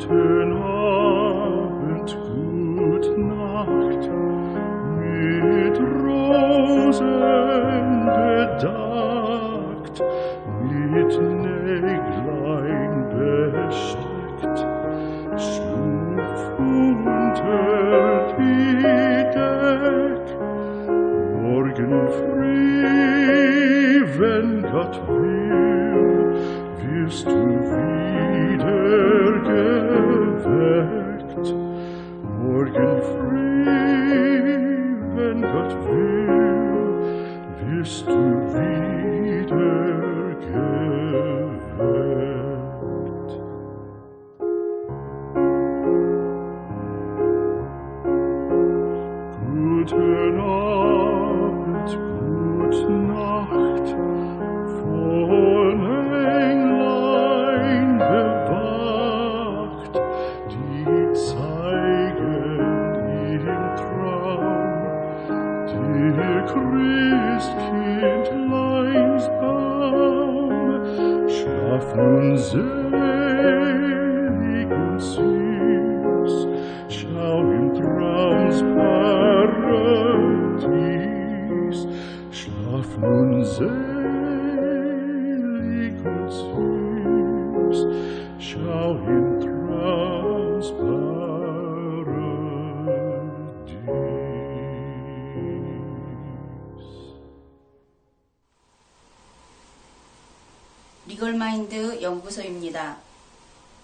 Guten Abend, gut Nacht, mit Rosen bedeckt, mit Näglein besteckt, schlupf unter die Deck. Morgen früh, wenn Gott will, wirst du wieder geweckt. Morgen früh, wenn Gott will, wirst du wieder geweckt. Guten Abend, gute Nacht, von Englein bewacht, die zeigen im Traum dir Christkindleins Baum. Schlaf nun selig und süß, schau im Traums Paradies. Schlaf nun selig und süß, schau im Traums Paradies. 리걸마인드 연구소입니다.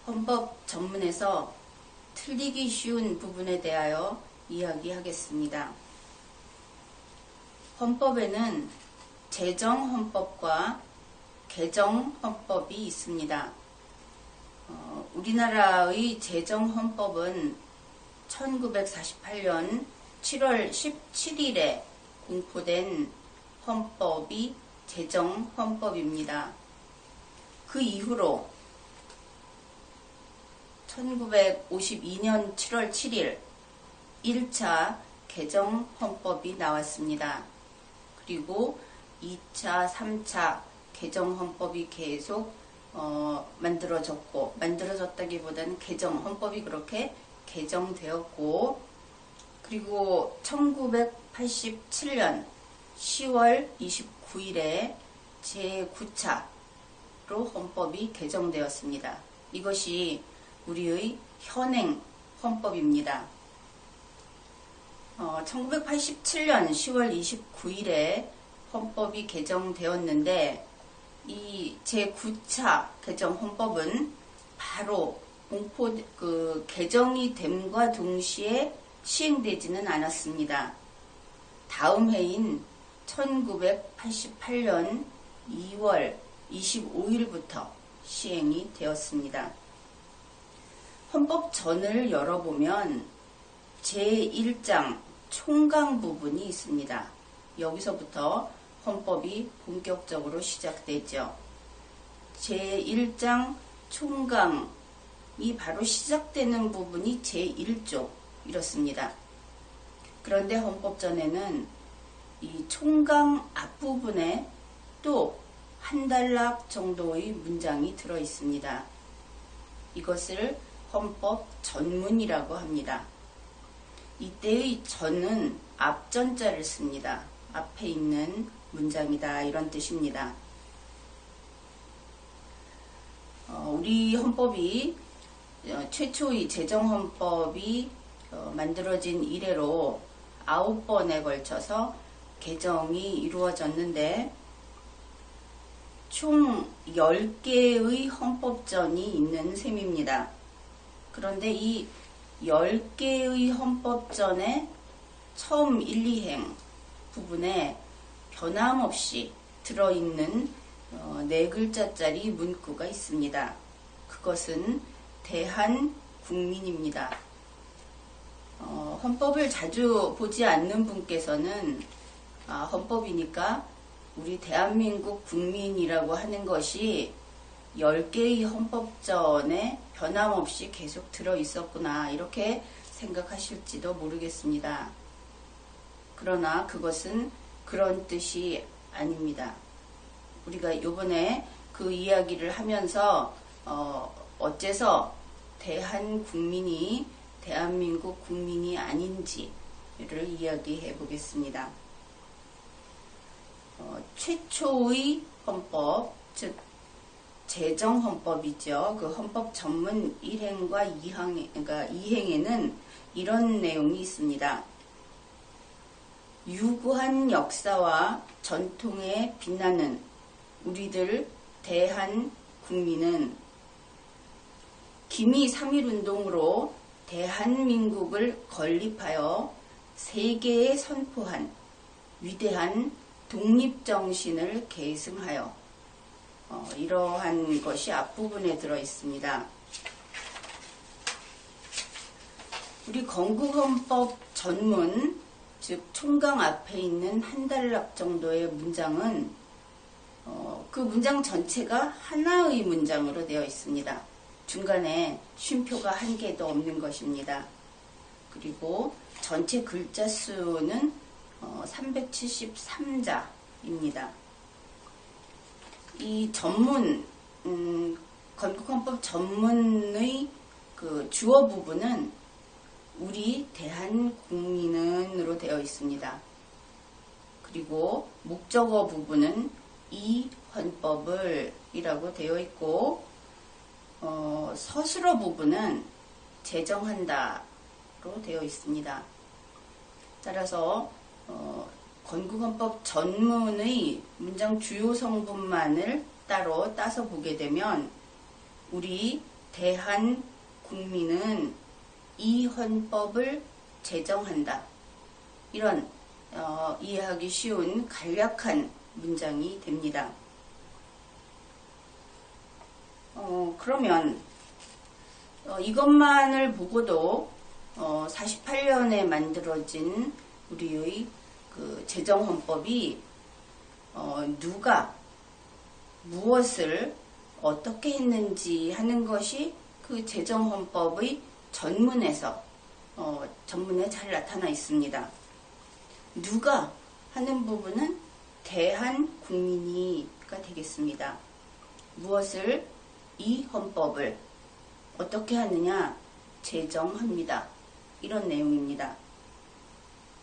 헌법 전문에서 틀리기 쉬운 부분에 대하여 이야기하겠습니다. 헌법에는 제정헌법과 개정헌법이 있습니다. 우리나라의 제정헌법은 1948년 7월 17일에 공포된 헌법이 제정헌법입니다. 그 이후로 1952년 7월 7일 1차 개정헌법이 나왔습니다. 그리고 2차, 3차 개정헌법이 계속 만들어졌다기보다는 헌법이 그렇게 개정되었고, 그리고 1987년 10월 29일에 제9차로 헌법이 개정되었습니다. 이것이 우리의 현행 헌법입니다. 1987년 10월 29일에 헌법이 개정되었는데, 이 제9차 개정 헌법은 바로 개정이 됨과 동시에 시행되지는 않았습니다. 다음 해인 1988년 2월 25일부터 시행이 되었습니다. 헌법전을 열어보면 제1장 총강 부분이 있습니다. 여기서부터 헌법이 본격적으로 시작되죠. 제1장 총강이 바로 시작되는 부분이 제1조 이렇습니다. 그런데 헌법전에는 이 총강 앞부분에 또 한 단락 정도의 문장이 들어 있습니다. 이것을 헌법 전문이라고 합니다. 이때의 전은 앞전자를 씁니다. 앞에 있는 문장이다, 이런 뜻입니다. 우리 헌법이 최초의 제정헌법이 만들어진 이래로 9번에 걸쳐서 개정이 이루어졌는데, 총 10개의 헌법전이 있는 셈입니다. 그런데 이 10개의 헌법전에 처음 1, 2행 부분에 변함없이 들어있는 4글자짜리 문구가 있습니다. 그것은 대한국민입니다. 헌법을 자주 보지 않는 분께서는 헌법이니까 우리 대한민국 국민이라고 하는 것이 10개의 헌법전에 변함없이 계속 들어있었구나, 이렇게 생각하실지도 모르겠습니다. 그러나 그것은 그런 뜻이 아닙니다. 우리가 요번에 그 이야기를 하면서 어째서 대한국민이 대한민국 국민이 아닌지를 이야기해 보겠습니다. 최초의 헌법, 즉 제정헌법이죠. 그 헌법 전문 1행과 2행에는 이런 내용이 있습니다. 유구한 역사와 전통에 빛나는 우리들 대한국민은 기미 3.1운동으로 대한민국을 건립하여 세계에 선포한 위대한 독립정신을 계승하여 이러한 것이 앞부분에 들어 있습니다. 우리 건국헌법 전문, 즉 총강 앞에 있는 한 단락 정도의 문장은 그 문장 전체가 하나의 문장으로 되어 있습니다. 중간에 쉼표가 한 개도 없는 것입니다. 그리고 전체 글자 수는 373자입니다. 이 전문, 건국헌법 전문의 그 주어 부분은 우리 대한국민은으로 되어 있습니다. 그리고 목적어 부분은 이 헌법을 이라고 되어 있고, 서술어 부분은 제정한다로 되어 있습니다. 따라서 건국헌법 전문의 문장 주요 성분만을 따로 따서 보게 되면 우리 대한국민은 이 헌법을 제정한다. 이런 이해하기 쉬운 간략한 문장이 됩니다. 그러면 이것만을 보고도 48년에 만들어진 우리의 그 제정헌법이 누가 무엇을 어떻게 했는지 하는 것이 그 제정헌법의 전문에 잘 나타나 있습니다. 누가 하는 부분은 대한국민이가 되겠습니다. 무엇을, 이 헌법을 어떻게 하느냐, 제정합니다. 이런 내용입니다.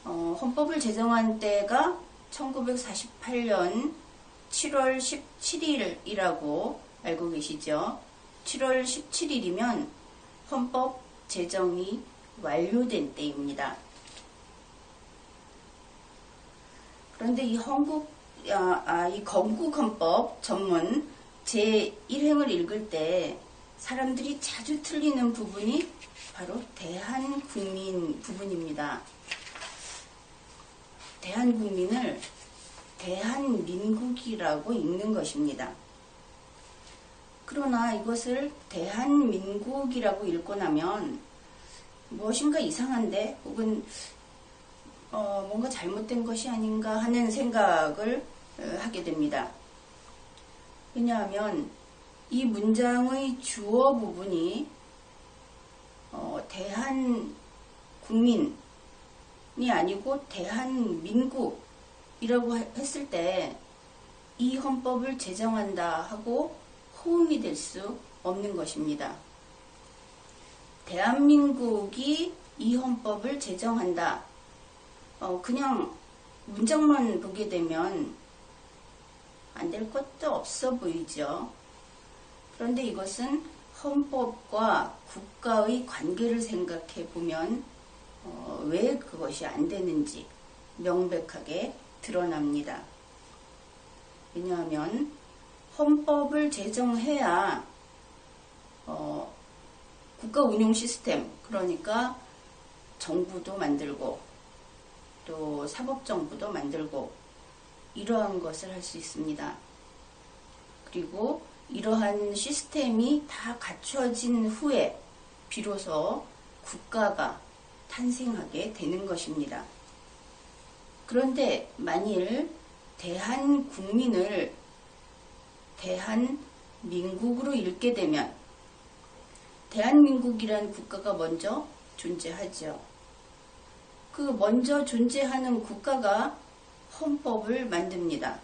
헌법을 제정한 때가 1948년 7월 17일이라고 알고 계시죠? 7월 17일이면 헌법 제정이 완료된 때입니다. 그런데 이 건국헌법 전문 제1행을 읽을 때 사람들이 자주 틀리는 부분이 바로 대한국민 부분입니다. 대한국민을 대한민국이라고 읽는 것입니다. 그러나 이것을 대한민국이라고 읽고 나면 무엇인가 이상한데, 혹은 뭔가 잘못된 것이 아닌가 하는 생각을 하게 됩니다. 왜냐하면 이 문장의 주어 부분이 대한국민이 아니고 대한민국이라고 했을 때 이 헌법을 제정한다 하고 호응이 될 수 없는 것입니다. 대한민국이 이 헌법을 제정한다. 그냥 문장만 보게 되면 안 될 것도 없어 보이죠. 그런데 이것은 헌법과 국가의 관계를 생각해 보면 왜 그것이 안 되는지 명백하게 드러납니다. 왜냐하면 헌법을 제정해야 국가 운용 시스템, 그러니까 정부도 만들고 또 사법정부도 만들고 이러한 것을 할 수 있습니다. 그리고 이러한 시스템이 다 갖춰진 후에 비로소 국가가 탄생하게 되는 것입니다. 그런데 만일 대한국민을 대한민국으로 읽게 되면 대한민국이라는 국가가 먼저 존재하죠. 그 먼저 존재하는 국가가 헌법을 만듭니다.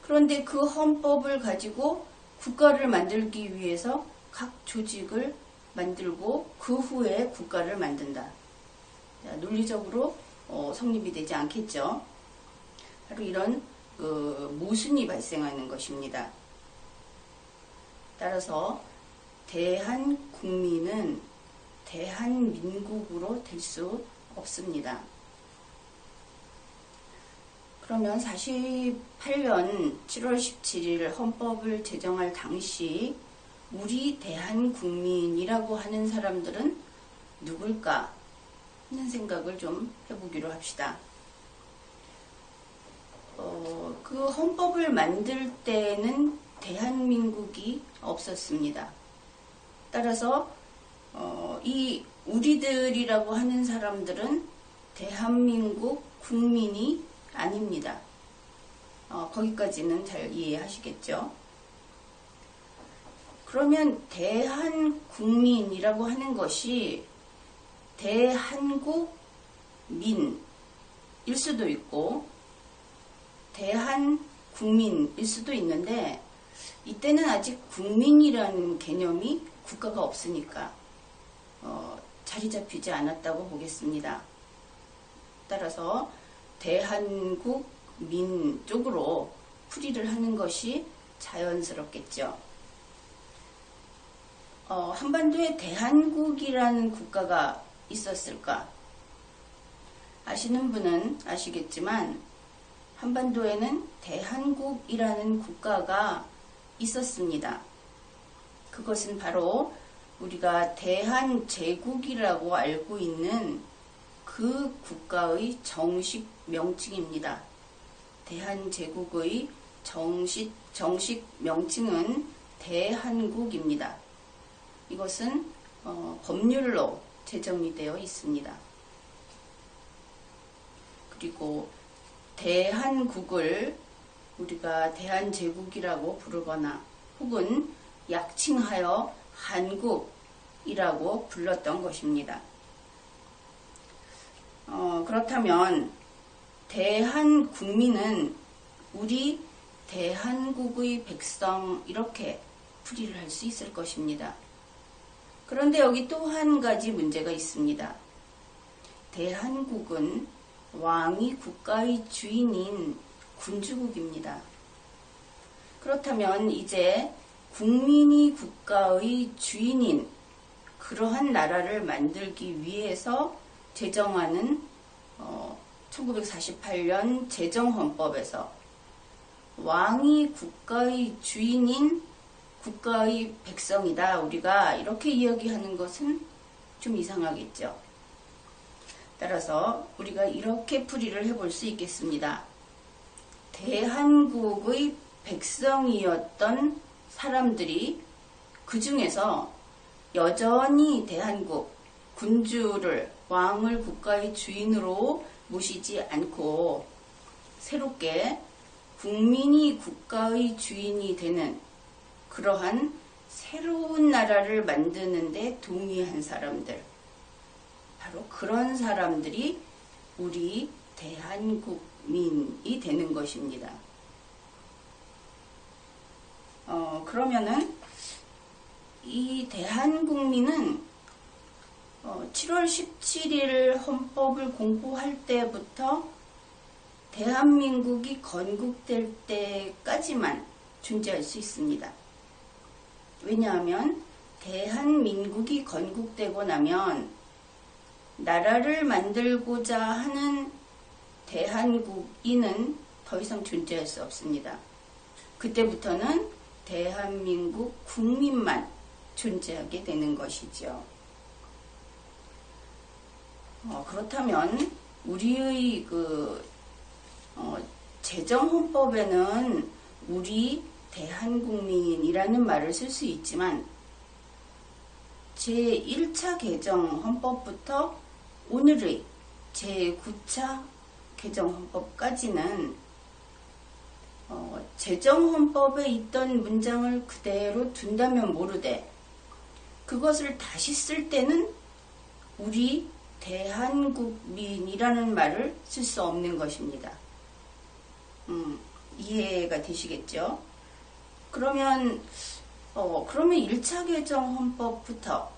그런데 그 헌법을 가지고 국가를 만들기 위해서 각 조직을 만들고 그 후에 국가를 만든다. 논리적으로 성립이 되지 않겠죠. 바로 이런 모순이 발생하는 것입니다. 따라서 대한국민은 대한민국으로 될 수 없습니다. 그러면 48년 7월 17일 헌법을 제정할 당시 우리 대한국민이라고 하는 사람들은 누굴까 하는 생각을 좀 해보기로 합시다. 그 헌법을 만들 때는 대한민국이 없었습니다. 따라서 이 우리들이라고 하는 사람들은 대한민국 국민이 아닙니다. 거기까지는 잘 이해하시겠죠? 그러면 대한국민이라고 하는 것이 대한국민일 수도 있고 대한국민일 수도 있는데 이때는 아직 국민이라는 개념이 국가가 없으니까 자리 잡히지 않았다고 보겠습니다. 따라서 대한국민 쪽으로 풀이를 하는 것이 자연스럽겠죠. 한반도에 대한국이라는 국가가 있었을까? 아시는 분은 아시겠지만 한반도에는 대한국이라는 국가가 있었습니다. 그것은 바로 우리가 대한제국이라고 알고 있는 그 국가의 정식 명칭입니다. 대한제국의 정식 명칭은 대한국입니다. 이것은 법률로 제정이 되어 있습니다. 그리고 대한국을 우리가 대한제국이라고 부르거나 혹은 약칭하여 한국이라고 불렀던 것입니다. 그렇다면 대한국민은 우리 대한국의 백성 이렇게 풀이를 할 수 있을 것입니다. 그런데 여기 또 한 가지 문제가 있습니다. 대한국은 왕이 국가의 주인인 군주국입니다. 그렇다면 이제 국민이 국가의 주인인 그러한 나라를 만들기 위해서 제정하는 1948년 제정헌법에서 왕이 국가의 주인인 국가의 백성이다. 우리가 이렇게 이야기하는 것은 좀 이상하겠죠. 따라서 우리가 이렇게 풀이를 해볼 수 있겠습니다. 대한국의 백성이었던 사람들이 그 중에서 여전히 대한국 군주를 왕을 국가의 주인으로 모시지 않고 새롭게 국민이 국가의 주인이 되는 그러한 새로운 나라를 만드는 데 동의한 사람들, 바로 그런 사람들이 우리 대한국민이 되는 것입니다. 그러면은 이 대한국민은 7월 17일 헌법을 공포할 때부터 대한민국이 건국될 때까지만 존재할 수 있습니다. 왜냐하면 대한민국이 건국되고 나면 나라를 만들고자 하는 대한국인은 더 이상 존재할 수 없습니다. 그때부터는 대한민국 국민만 존재하게 되는 것이죠. 그렇다면 우리의 제정헌법에는 우리 대한국민이라는 말을 쓸 수 있지만 제1차 개정헌법부터 오늘의 제9차 개정헌법까지는 제정헌법에 있던 문장을 그대로 둔다면 모르되 그것을 다시 쓸 때는 우리 대한국민이라는 말을 쓸 수 없는 것입니다. 이해가 되시겠죠? 그러면 1차 개정 헌법부터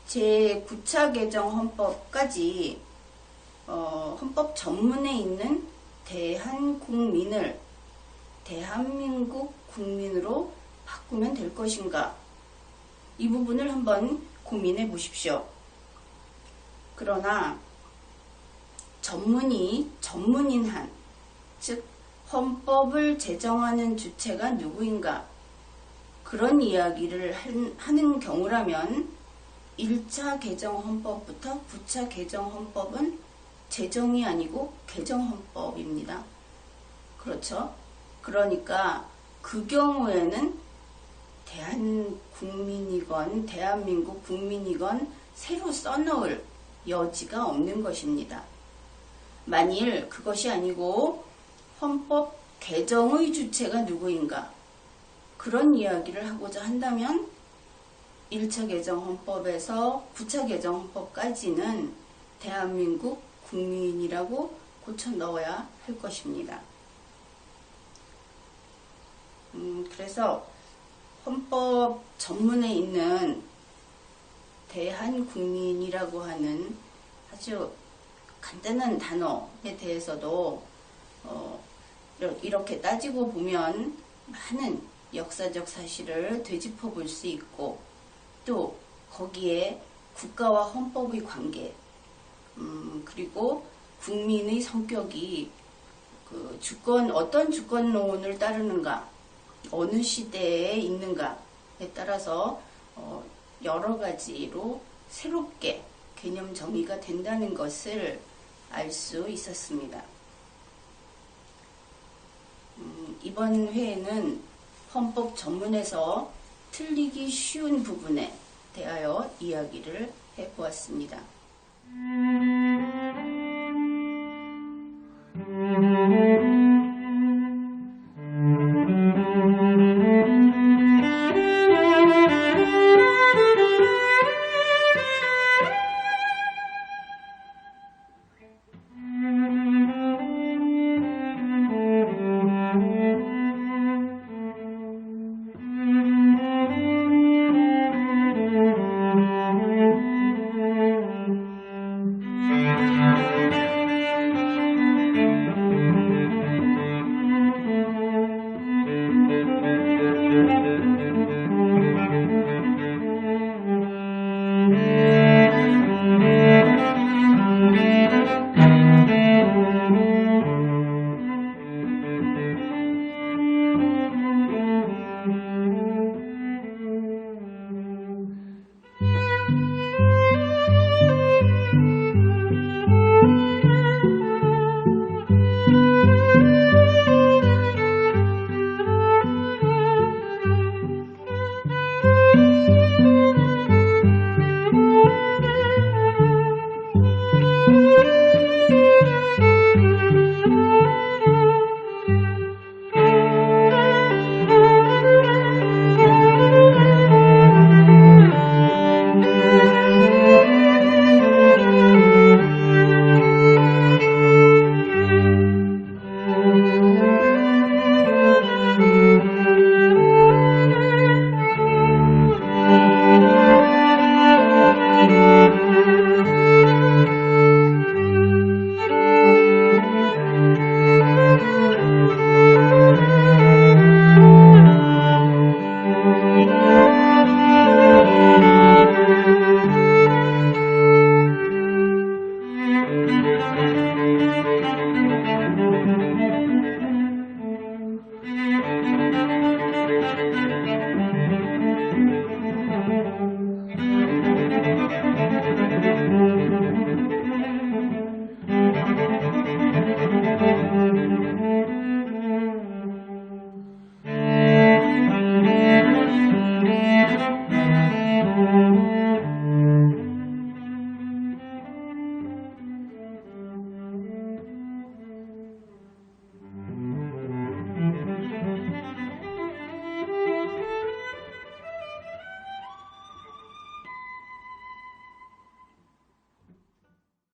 제9차 개정 헌법까지 헌법 전문에 있는 대한국민을 대한민국 국민으로 바꾸면 될 것인가? 이 부분을 한번 고민해 보십시오. 그러나 전문인 한, 즉 헌법을 제정하는 주체가 누구인가? 그런 이야기를 하는 경우라면 1차 개정 헌법부터 9차 개정 헌법은 제정이 아니고 개정 헌법입니다. 그렇죠? 그러니까 그 경우에는 대한국민이건 대한민국 국민이건 새로 써넣을 여지가 없는 것입니다. 만일 그것이 아니고 헌법 개정의 주체가 누구인가? 그런 이야기를 하고자 한다면 1차 개정 헌법에서 9차 개정 헌법까지는 대한민국 국민이라고 고쳐 넣어야 할 것입니다. 그래서 헌법 전문에 있는 대한국민이라고 하는 아주 간단한 단어에 대해서도 이렇게 따지고 보면 많은 역사적 사실을 되짚어 볼 수 있고, 또 거기에 국가와 헌법의 관계, 그리고 국민의 성격이 어떤 주권론을 따르는가, 어느 시대에 있는가에 따라서 여러 가지로 새롭게 개념 정의가 된다는 것을 알 수 있었습니다. 이번 회에는 헌법 전문에서 틀리기 쉬운 부분에 대하여 이야기를 해보았습니다.